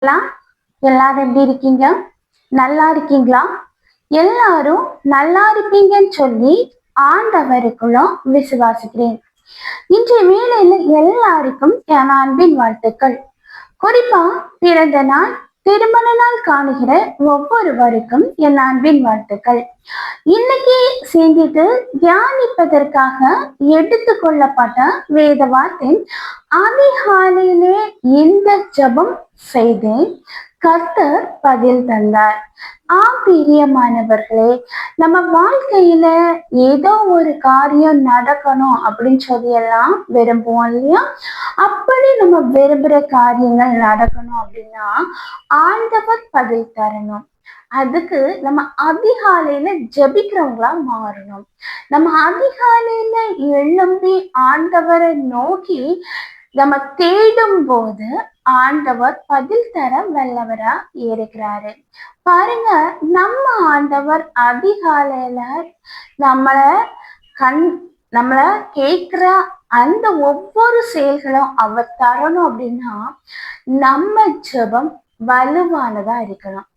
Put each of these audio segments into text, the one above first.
எல்லாம் எல்லாரும் எப்படி இருக்கீங்க? நல்லா இருக்கீங்களா? எல்லாரும் நல்லா இருப்பீங்கன்னு சொல்லி ஆண்டவருக்குள்ள விசுவாசிக்கிறேன். இன்றைய வேளையில எல்லாருக்கும் என் அன்பின் வாழ்த்துக்கள். குறிப்பா பிறந்த நாள், திருமண நாள் காணுகிற ஒவ்வொருவருக்கும் என் அன்பின் வாழ்த்துக்கள். இன்னைக்கு சேர்ந்துட்டு தியானிப்பதற்காக எடுத்துக்கொள்ளப்பட்ட வேத வார்த்தை, அதிகாலையிலே இந்த ஜபம் செய்தேன், கர்த்தர் பதில் தந்தார். பிரியமானவர்களே, நம்ம வாழ்க்கையில ஏதோ ஒரு காரியம் நடக்கணும் அப்படின்னு சொல்லி எல்லாம் விரும்புவோம் இல்லையா? அப்படி நம்ம விரும்புற காரியங்கள் நடக்கணும் அப்படின்னா ஆண்டவர் பதில் தரணும். அதுக்கு நம்ம அதிகாலையில ஜெபிக்கிறவங்களா மாறணும். நம்ம அதிகாலையில எழும்பி ஆண்டவரை நோக்கி நம்ம தேடும் போது ஆண்டவர் பதில் தர வல்லவரா இருக்கிறாரு. பாருங்க, நம்ம ஆண்டவர் அதிகாலையில நம்மள கண் நம்மள கேட்கிற அந்த ஒவ்வொரு செயல்களும் அவர் தரணும் அப்படின்னா நம்ம ஜெபம் வலுவானதா இருக்கணும்.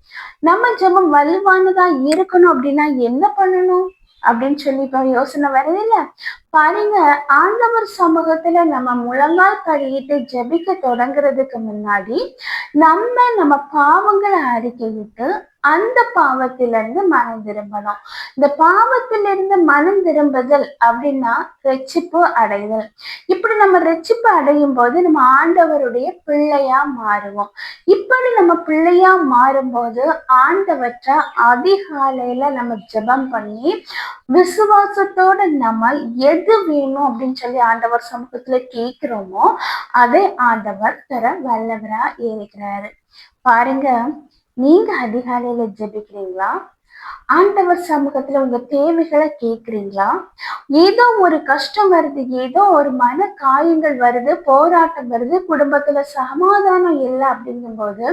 நம்ம ஜெபம் வலுவானதா இருக்கணும் அப்படின்னா என்ன பண்ணணும் அப்படின்னு சொல்லி இப்ப யோசனை வருது இல்ல? பாருங்க, ஆண்டவர் சமூகத்துல நம்ம முழங்கால் படியிட்டு ஜெபிக்க தொடங்குறதுக்கு முன்னாடி நம்ம பாவங்களை அறிக்கையிட்டு அந்த பாவத்திலிருந்து மனம் திரும்பணும். இந்த பாவத்திலிருந்து மனம் திரும்புதல் அப்படின்னா ரட்சிப்பு அடைதல். இப்படி நம்ம ரட்சிப்பு அடையும் போது நம்ம ஆண்டவருடைய பிள்ளையா மாறுவோம். இப்படி நம்ம பிள்ளையா மாறும்போது ஆண்டவற்ற அதிகாலையில நம்ம ஜெபம் பண்ணி விசுவாசத்தோட நம்ம எது வேணும் அப்படின்னு சொல்லி ஆண்டவர் சமூகத்துல கேட்கிறோமோ அதை ஆண்டவர் தர வல்லவரா இருக்கிறாரு. பாருங்க, நீங்க அதிகாலையில ஜெபிக்கிறீங்களா? ஆண்டவர் சமூகத்துல உங்க தேவைகளை கேக்குறீங்களா? ஏதோ ஒரு கஷ்டம் வருது, ஏதோ ஒரு மன காயங்கள் வருது, போராட்டம் வருது, குடும்பத்துல சமாதானம் இல்லை அப்படிங்கும் போது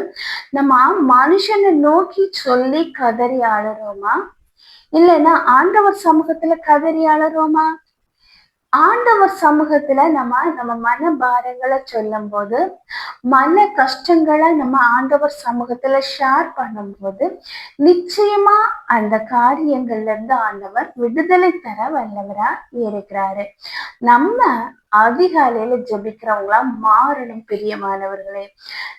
நம்ம மனுஷனை நோக்கி சொல்லி கதறி அழறோமா? இல்லைன்னா ஆண்டவர் சமூகத்துல கதறி அழறோமா? ஆண்டவர் சமூகத்துல நம்ம மன பாரங்களை சொல்லும் போது, மன கஷ்டங்களை நம்ம ஆண்டவர் சமூகத்துல ஷேர் பண்ணும்போது நிச்சயமா அந்த காரியங்கள்ல இருந்து ஆண்டவர் விடுதலை தர வல்லவரா இருக்கிறாரு. நம்ம அதிகாலையில ஜெபிக்கிறவங்களா மாறணும். பிரியமானவர்களே,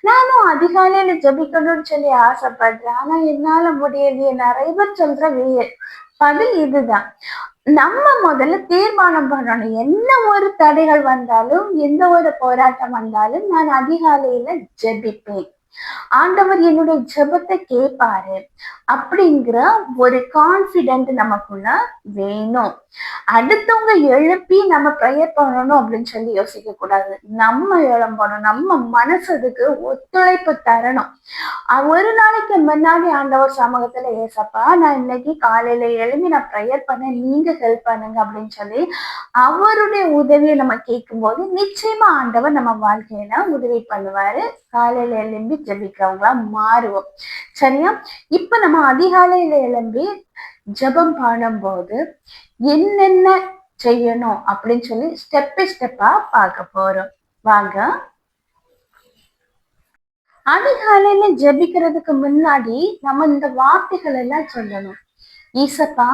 நானும் அதிகாலையில ஜெபிக்கணும்னு சொல்லி ஆசைப்படுறேன். ஆனா என்னால முடியலையே. நிறைய பேர் சொல்ற பதில் இதுதான். நம்ம முதல்ல தீர்மானம் பண்ணணும். என்ன ஒரு தடைகள் வந்தாலும், எந்த ஒரு போராட்டம் வந்தாலும் நான் அதிகாலையில ஜெபிப்பேன். ஆண்டவர் என்னுடைய ஜெபத்தை கேட்பாரு அப்படிங்கிற ஒரு கான்பிடென்ட் நமக்குள்ள வேணும். அடுத்தவங்க எழுப்பி நம்ம ப்ரேயர் பண்ணணும் அப்படின்னு சொல்லி யோசிக்க கூடாது. நம்ம எழும்பணும். நம்ம மனசுக்கு ஒத்துழைப்பு தரணும். ஒரு நாளைக்கு முன்னாடி ஆண்டவர் சமூகத்துல, ஏசப்பா நான் இன்னைக்கு காலையில எழுப்பி நான் ப்ரேயர் பண்ண, நீங்க ஹெல்ப் பண்ணுங்க அப்படின்னு சொல்லி அவருடைய உதவியை நம்ம கேட்கும் போது நிச்சயமா ஆண்டவர் நம்ம வாழ்க்கையில உதவி பண்ணுவாரு. காலையில எழும்பி ஜெபிக்கிறவங்களா மாறுவோம். சரியா? இப்ப நம்ம அதிகாலையில எழும்பி ஜெபம் பண்ணும்போது என்னென்ன செய்யணும் அப்படின்னு சொல்லி ஸ்டெப் பை ஸ்டெப்பா பார்க்க போறோம். வாங்க. அதிகாலையில ஜெபிக்கிறதுக்கு முன்னாடி நம்ம இந்த வார்த்தைகள் எல்லாம் சொல்லணும். ஈசப்பா,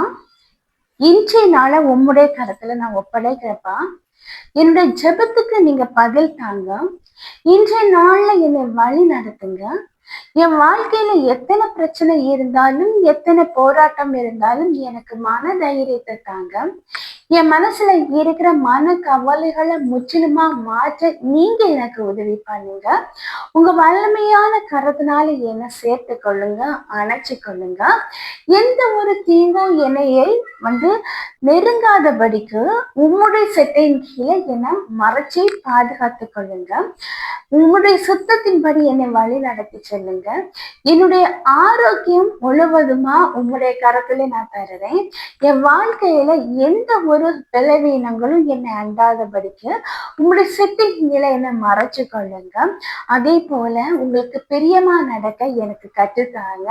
இன்றைய நாள உம்முடைய கரத்துல நான் ஒப்படைக்கிறப்பா. என்னுடைய ஜெபத்துக்கு நீங்க பதில் தாங்க. இன்றைய நாள்ல என்னை வழி நடத்துங்க. என் வாழ்க்கையில எத்தனை பிரச்சனை இருந்தாலும், எத்தனை போராட்டம் இருந்தாலும் எனக்கு மன தைரியத்தை தாங்க. என் மனசுல இருக்கிற மன கவலைகளை முற்றிலுமா மாற்ற நீங்க எனக்கு உதவி பண்ணுங்க. உங்க வல்லமையான கரத்தினால என்னை சேர்த்து கொள்ளுங்க, அணைச்சு கொள்ளுங்க. எந்த ஒரு தீங்கும் என்னையை நெருங்காதபடிக்கு உம்முடைய செட்டையின் கீழே என்னை மறைச்சி பாதுகாத்து கொள்ளுங்க. உம்முடைய சுத்தத்தின்படி என்னை வழி நடத்தி செல்லுங்க. என்னுடைய ஆரோக்கியம் முழுவதுமா உம்முடைய கரத்துல நான் தருறேன். என் வாழ்க்கையில எந்த ஒரு ஒரு பலவீனங்களும் என்னை அண்டாதபடிக்கு உங்களுடைய சித்தங்களை என்னை மறைச்சு கொள்ளுங்க. அதே போல உங்களுக்கு பிரியமா நடக்க எனக்கு கற்றுத்தாங்க.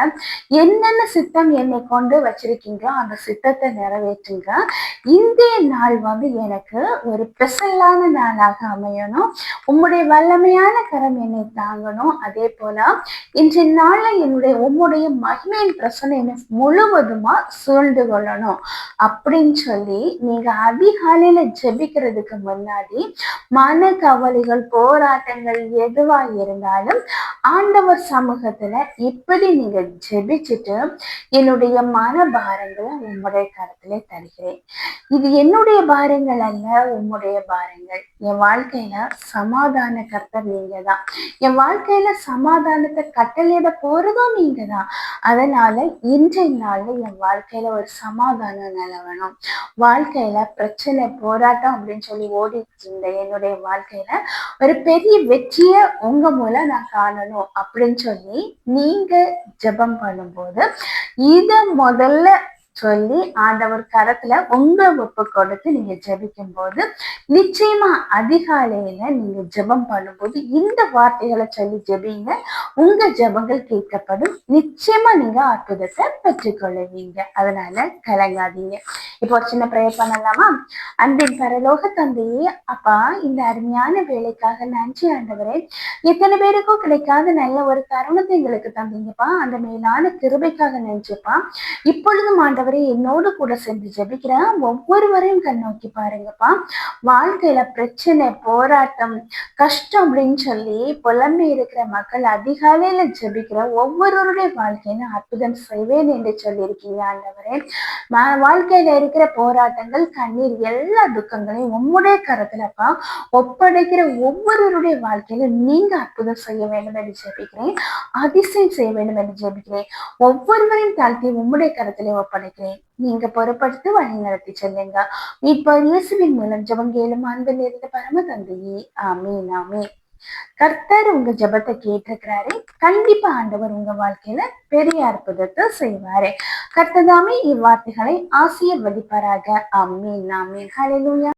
என்னென்ன சித்தம் என்னை கொண்டு வச்சிருக்கீங்களோ அந்த சித்தத்தை நிறைவேற்றுங்க. இன்றைய நாள் எனக்கு ஒரு ஸ்பெஷலான நாளாக அமையணும். உம்முடைய வல்லமையான கரம் என்னை தாங்கணும். அதே போல இன்றைய நாள்ல உம்முடைய மகிமையின் பிரசனை என்னை முழுவதுமா சூழ்ந்து கொள்ளணும் அப்படின்னு சொல்லி நீங்க அதிகாலையில ஜெபிக்கிறதுக்கு முன்னாடி மன கவலைகள் போராட்டங்கள் எதுவா இருந்தாலும் ஆண்டவர் சமூகத்துல இப்படி நீங்க ஜெபிச்சுட்டு என்னுடைய மன பாரங்களை உம்முடைய கருத்துல தருகிறேன். இது என்னுடைய பாரங்கள் அல்ல, உம்முடைய பாரங்கள். என் வாழ்க்கையில சமாதான கர்த்தர் நீங்க தான். என் வாழ்க்கையில சமாதானத்தை கட்டளையிட போறதும் நீங்க தான். அதனால இன்றைய நாள்ல என் வாழ்க்கையில ஒரு சமாதானம் நிலவணும். வாழ்க்கையில பிரச்சனை போராட்டம் அப்படின்னு சொல்லி ஓடிட்டு இருந்த என்னுடைய வாழ்க்கையில ஒரு பெரிய வெற்றியை உங்க மூலம் நான் காணணும் அப்படின்னு சொல்லி நீங்க ஜெபம் பண்ணும்போது இத முதல்ல சொல்லி ஆண்டவர் கரத்துல உங்க ஒப்பு கொடுத்து நீங்க ஜெபிக்கும் போது நிச்சயமா அதிகாலையில நீங்க ஜெபம் பண்ணும்போது இந்த வார்த்தைகளை சொல்லி ஜெபிங்க. உங்க ஜெபங்கள் கேட்கப்படும். நிச்சயமா நீங்க அற்புதத்தை பெற்றுக்கொள்ளுவீங்க. அதனால கலங்காதீங்க. இப்போ ஒரு சின்ன ப்ரேயர் பண்ணலாமா? அன்பின் பரலோக தந்தையே, அப்பா, இந்த அருமையான வேலைக்காக நன்றி ஆண்டவரே. எத்தனை பேருக்கும் கிடைக்காத நல்ல ஒரு தருணத்தை எங்களுக்கு தந்தீங்கப்பா. அந்த மேலான கிருபைக்காக நன்றிப்பா. இப்பொழுதும் ஆண்டவரே என்னோடு கூட சென்று ஜெபிக்கிறேன். ஒவ்வொருவரையும் கண் நோக்கி பாருங்கப்பா. வாழ்க்கையில பிரச்சனை போராட்டம் கஷ்டம் அப்படின்னு சொல்லி புலம்பி இருக்கிற மக்கள் அதிகாலையில ஜெபிக்கிற ஒவ்வொருவருடைய வாழ்க்கையில அற்புதம் செய்வேன் என்று சொல்லியிருக்கீங்க ஆண்டவரே. வாழ்க்கையில இருக்கிற போராட்டங்கள் கண்ணீர் எல்லா துக்கங்களையும் உம்முடைய கரத்துலப்பா ஒப்படைக்கிற ஒவ்வொருவருடைய வாழ்க்கையில நீங்க அற்புதம் செய்ய வேண்டும் என்று ஜெபிக்கிறேன். அதிசயம் செய்ய வேண்டும் என்று ஜெபிக்கிறேன். ஒவ்வொருவரையும் தாழ்த்தி உம்முடைய கரத்திலே ஒப்படைக்கிறேன். நீங்க பொறுப்படுத்தி வழி நடத்தி செல்லுங்க. இப்ப இயேசுவின் மூலம் ஜெபம் கேளும் அன்பில் இருந்த பரம தந்தையே, ஆமீன் ஆமீன். கர்த்தர் உங்க ஜெபத்தை கேட்டிருக்கிறாரு. கண்டிப்பா ஆண்டவர் உங்க வாழ்க்கையில பெரிய அற்புதத்தை செய்வாரு. கர்த்ததாமே இவ்வார்த்தைகளை ஆசீர்வதிப்பாராக. ஆமீன் ஆமீன். ஹல்லேலூயா.